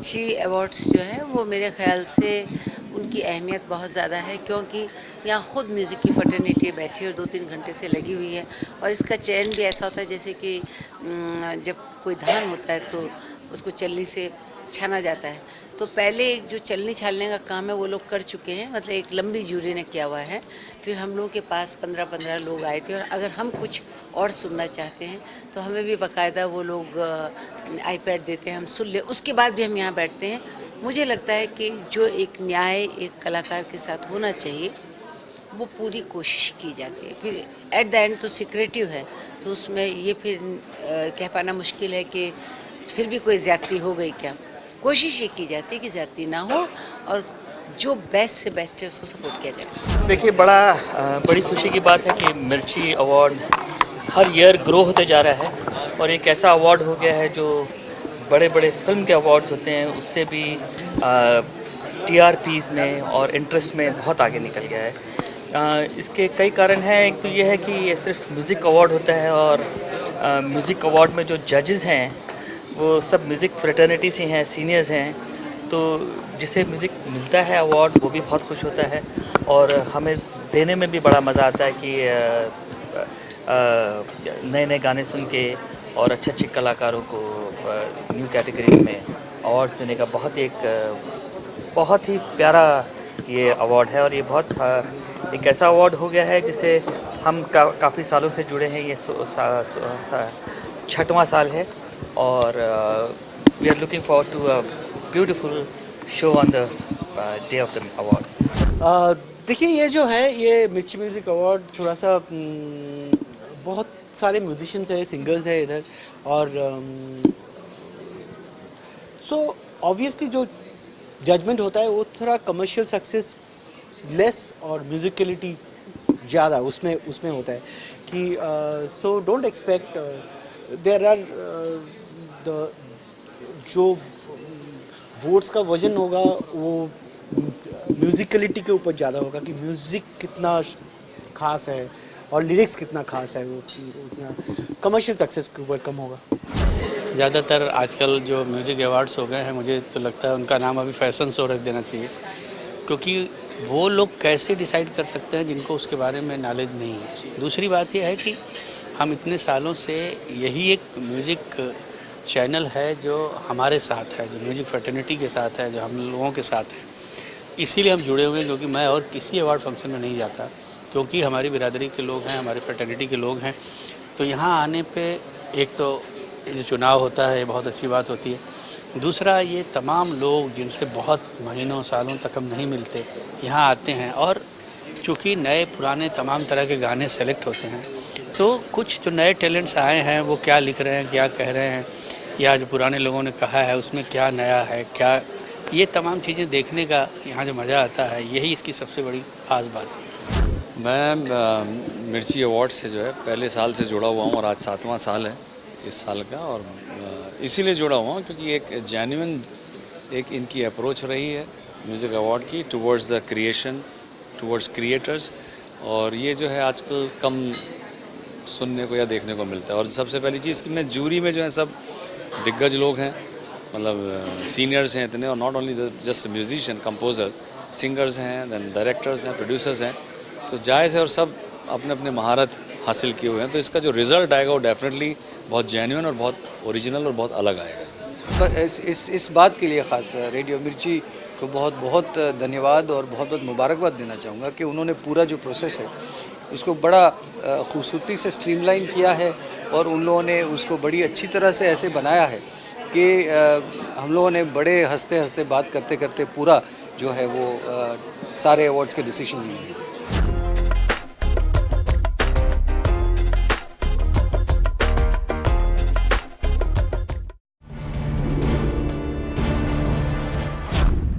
मिर्ची अवार्ड्स जो हैं वो मेरे ख़्याल से उनकी अहमियत बहुत ज़्यादा है, क्योंकि यहाँ ख़ुद म्यूज़िक की फर्टेनिटी बैठी है और 2-3 घंटे से लगी हुई है। और इसका चयन भी ऐसा होता है जैसे कि जब कोई धान होता है तो उसको चलनी से छाना जाता है, तो पहले एक जो चलनी छानने का काम है वो लोग कर चुके हैं, मतलब एक लंबी जूरी ने किया हुआ है। फिर हम लोगों के पास 15-15 लोग आए थे, और अगर हम कुछ और सुनना चाहते हैं तो हमें भी बाकायदा वो लोग आईपैड देते हैं, हम सुन ले, उसके बाद भी हम यहाँ बैठते हैं। मुझे लगता है कि जो एक न्याय एक कलाकार के साथ होना चाहिए वो पूरी कोशिश की जाती है। फिर एट द एंड तो सिक्रेटिव है, तो उसमें ये फिर कह पाना मुश्किल है कि फिर भी कोई ज़्यादती हो गई क्या। कोशिश ये की जाती है कि ज़्यादती ना हो और जो बेस्ट से बेस्ट है उसको सपोर्ट किया जाए। देखिए, बड़ी खुशी की बात है कि मिर्ची अवार्ड हर ईयर ग्रो होते जा रहा है, और एक ऐसा अवार्ड हो गया है जो बड़े बड़े फिल्म के अवार्ड्स होते हैं उससे भी टीआरपीज़ में और इंटरेस्ट में बहुत आगे निकल गया है। इसके कई कारण हैं। एक तो ये है कि ये सिर्फ म्यूज़िक अवार्ड होता है, और म्यूज़िक अवार्ड में जो जजेस हैं वो सब म्यूज़िक फ्रेटर्निटी से हैं, सीनियर्स हैं, तो जिसे म्यूज़िक मिलता है अवार्ड वो भी बहुत खुश होता है, और हमें देने में भी बड़ा मज़ा आता है कि नए नए गाने सुन के और अच्छे अच्छे कलाकारों को न्यू कैटेगरी में अवार्ड देने का बहुत ही प्यारा ये अवार्ड है। और ये बहुत एक ऐसा अवार्ड हो गया है जिसे हम काफ़ी सालों से जुड़े हैं। ये 6वां साल है, और we are looking forward to a beautiful show on the day of the award. देखिए, ये जो है ये मिर्ची म्यूज़िक अवार्ड थोड़ा सा बहुत सारे म्यूजिशियंस हैं, सिंगर्स हैं इधर, और सो ऑब्वियसली जो जजमेंट होता है वो थोड़ा कमर्शियल सक्सेस लेस और म्यूजिकलिटी ज़्यादा उसमें होता है कि so don't expect there are the जो वोट्स का वजन होगा वो म्यूजिकलिटी के ऊपर ज़्यादा होगा कि म्यूज़िक कितना ख़ास है और लिरिक्स कितना ख़ास है, वो उतना कमर्शियल सक्सेस के ऊपर कम होगा। ज़्यादातर आजकल जो म्यूज़िक अवार्ड्स हो गए हैं, मुझे तो लगता है उनका नाम अभी फैशन शो रख देना चाहिए, क्योंकि वो लोग कैसे डिसाइड कर सकते हैं जिनको उसके बारे में नॉलेज नहीं है। दूसरी बात यह है कि हम इतने सालों से यही एक म्यूज़िक चैनल है जो हमारे साथ है, जो म्यूज़िक फ्रेटर्निटी के साथ है, जो हम लोगों के साथ है, इसीलिए हम जुड़े हुए हैं। क्योंकि मैं और किसी अवार्ड फंक्शन में नहीं जाता, क्योंकि हमारी बिरादरी के लोग हैं, हमारे फ्रेटर्निटी के लोग हैं, तो यहाँ आने पे एक तो जो चुनाव होता है ये बहुत अच्छी बात होती है। दूसरा, ये तमाम लोग जिनसे बहुत महीनों सालों तक हम नहीं मिलते यहाँ आते हैं, और चूँकि नए पुराने तमाम तरह के गाने सेलेक्ट होते हैं, तो कुछ जो नए टैलेंट्स आए हैं वो क्या लिख रहे हैं, क्या कह रहे हैं, या जो पुराने लोगों ने कहा है उसमें क्या नया है, क्या, ये तमाम चीज़ें देखने का यहाँ जो मज़ा आता है, यही इसकी सबसे बड़ी ख़ास बात है। मैं मिर्ची अवार्ड से जो है पहले साल से जुड़ा हुआ हूँ, और आज 7वां साल है इस साल का, और इसीलिए जुड़ा हुआ हूँ क्योंकि एक जेन्युइन एक इनकी अप्रोच रही है म्यूज़िक अवार्ड की towards the creation, towards creators, और ये जो है आजकल कम सुनने को या देखने को मिलता है। और सबसे पहली चीज़ कि मैं जूरी में जो है सब दिग्गज लोग हैं, मतलब सीनियर्स हैं इतने, और not only just musician, composer, singers हैं, देन डायरेक्टर्स हैं, प्रोड्यूसर्स हैं, तो जायज़ है, और सब अपने अपने महारत हासिल किए हुए हैं, तो इसका जो रिज़ल्ट आएगा वो डेफिनेटली बहुत जेन्युइन और बहुत ओरिजिनल और बहुत अलग आएगा। तो इस बात के लिए ख़ास रेडियो मिर्ची को बहुत बहुत धन्यवाद और बहुत बहुत मुबारकबाद देना चाहूँगा कि उन्होंने पूरा जो प्रोसेस है उसको बड़ा खूबसूरती से स्ट्रीमलाइन किया है, और उन लोगों ने उसको बड़ी अच्छी तरह से ऐसे बनाया है कि हम लोगों ने बड़े हंसते हंसते बात करते करते पूरा जो है वो सारे अवार्ड्स के डिसीजन लिए हैं।